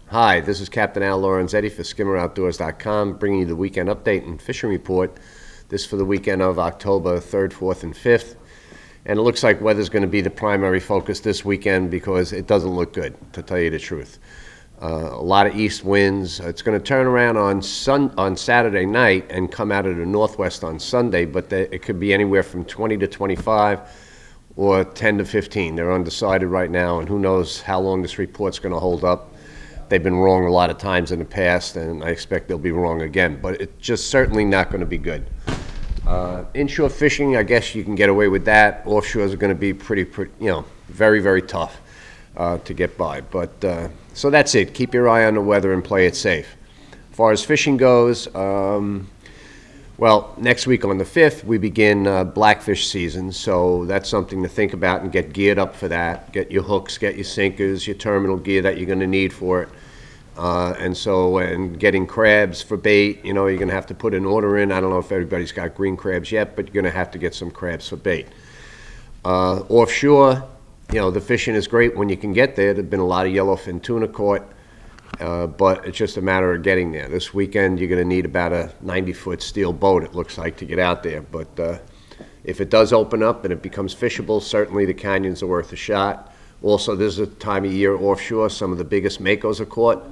Hi, this is Captain Al Lorenzetti for skimmeroutdoors.com, bringing you the weekend update and fishing report. This for the weekend of October 3rd, 4th, and 5th. And it looks like weather's going to be the primary focus this weekend because it doesn't look good, to tell you the truth. A lot of east winds. It's going to turn around on Saturday night and come out of the northwest on Sunday, but it could be anywhere from 20 to 25 or 10 to 15. They're undecided right now, and who knows how long this report's going to hold up. They've been wrong a lot of times in the past, and I expect they'll be wrong again, but it's just certainly not going to be good. Inshore fishing, I guess you can get away with that. Offshores are going to be pretty, very, very tough to get by. But so that's it. Keep your eye on the weather and play it safe. As far as fishing goes, well, next week on the 5th, we begin blackfish season, so that's something to think about and get geared up for that. Get your hooks, get your sinkers, your terminal gear that you're going to need for it. And getting crabs for bait, you're going to have to put an order in. I don't know if everybody's got green crabs yet, but you're going to have to get some crabs for bait. Offshore, the fishing is great when you can get there. There have been a lot of yellowfin tuna caught. But it's just a matter of getting there. This weekend, you're going to need about a 90-foot steel boat, it looks like, to get out there. But if it does open up and it becomes fishable, certainly the canyons are worth a shot. Also, this is a time of year offshore, some of the biggest makos are caught.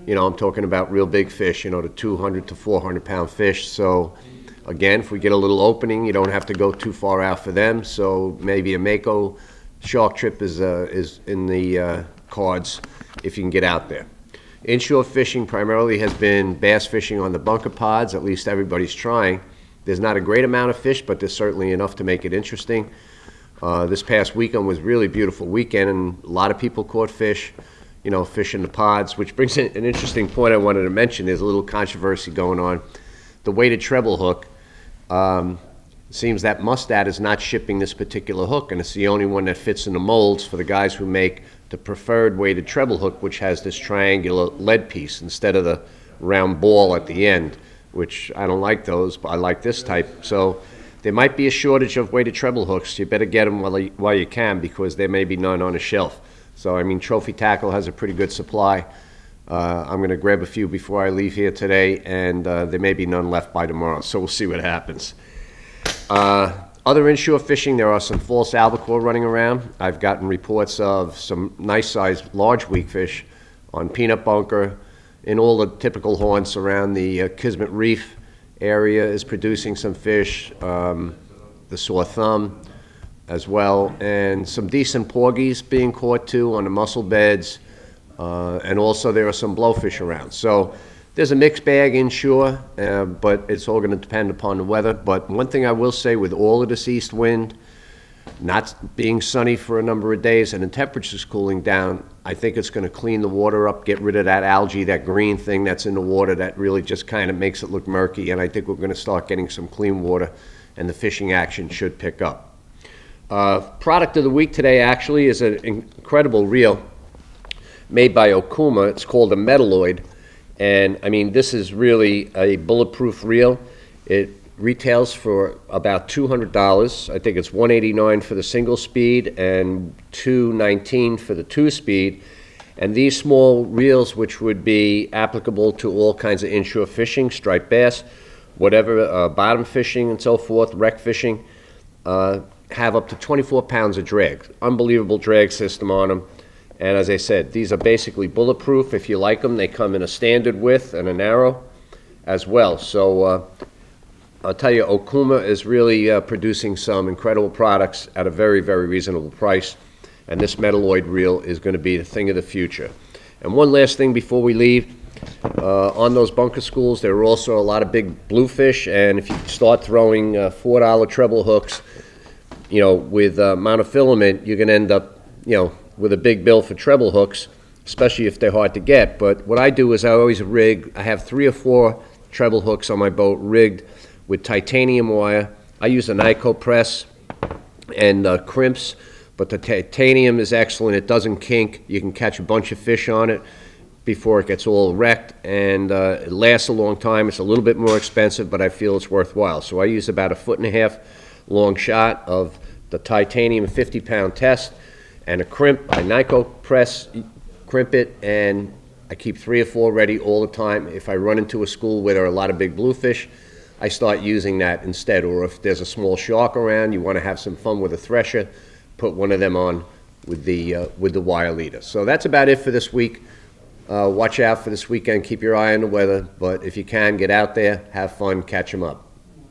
I'm talking about real big fish, the 200 to 400-pound fish. So, again, if we get a little opening, you don't have to go too far out for them. So maybe a mako shark trip is in the cards if you can get out there. Inshore fishing primarily has been bass fishing on the bunker pods. At least everybody's trying. There's not a great amount of fish, but there's certainly enough to make it interesting. This past weekend was a really beautiful weekend, and a lot of people caught fish, fish in the pods, which brings in an interesting point I wanted to mention. There's a little controversy going on. The weighted treble hook, seems that Mustad is not shipping this particular hook, and it's the only one that fits in the molds for the guys who make the preferred weighted treble hook, which has this triangular lead piece instead of the round ball at the end, which I don't like those, but I like this type. So there might be a shortage of weighted treble hooks. You better get them while you can, because there may be none on the shelf. So, Trophy Tackle has a pretty good supply. I'm going to grab a few before I leave here today, and there may be none left by tomorrow, so we'll see what happens. Other inshore fishing, there are some false albacore running around. I've gotten reports of some nice-sized large weakfish on Peanut Bunker, in all the typical haunts around the Kismet Reef area is producing some fish, the Sore Thumb as well, and some decent porgies being caught too on the mussel beds, and also there are some blowfish around. So there's a mixed bag inshore, but it's all going to depend upon the weather. But one thing I will say, with all of this east wind, not being sunny for a number of days and the temperatures cooling down, I think it's going to clean the water up, get rid of that algae, that green thing that's in the water that really just kind of makes it look murky. And I think we're going to start getting some clean water, and the fishing action should pick up. Product of the week today actually is an incredible reel made by Okuma. It's called a Metaloid. And this is really a bulletproof reel. It retails for about $200. I think it's $189 for the single speed and $219 for the 2-speed. And these small reels, which would be applicable to all kinds of inshore fishing, striped bass, whatever, bottom fishing and so forth, wreck fishing, have up to 24 pounds of drag. Unbelievable drag system on them. And as I said, these are basically bulletproof. If you like them, they come in a standard width and a narrow as well. So I'll tell you, Okuma is really producing some incredible products at a very, very reasonable price. And this Metaloid reel is going to be the thing of the future. And one last thing before we leave. On those bunker schools, there are also a lot of big bluefish. And if you start throwing $4 treble hooks, with monofilament, you're going to end up, with a big bill for treble hooks, especially if they're hard to get. But what I do is I always rig, I have 3 or 4 treble hooks on my boat rigged with titanium wire. I use a Nyko press and crimps, but the titanium is excellent. It doesn't kink. You can catch a bunch of fish on it before it gets all wrecked, and it lasts a long time. It's a little bit more expensive, but I feel it's worthwhile. So I use about a 1.5 foot long shot of the titanium 50-pound test, and a crimp. I Nyko press, crimp it, and I keep 3 or 4 ready all the time. If I run into a school where there are a lot of big bluefish, I start using that instead. Or if there's a small shark around, you want to have some fun with a thresher, put one of them on with the wire leader. So that's about it for this week. Watch out for this weekend. Keep your eye on the weather. But if you can, get out there, have fun, catch them up.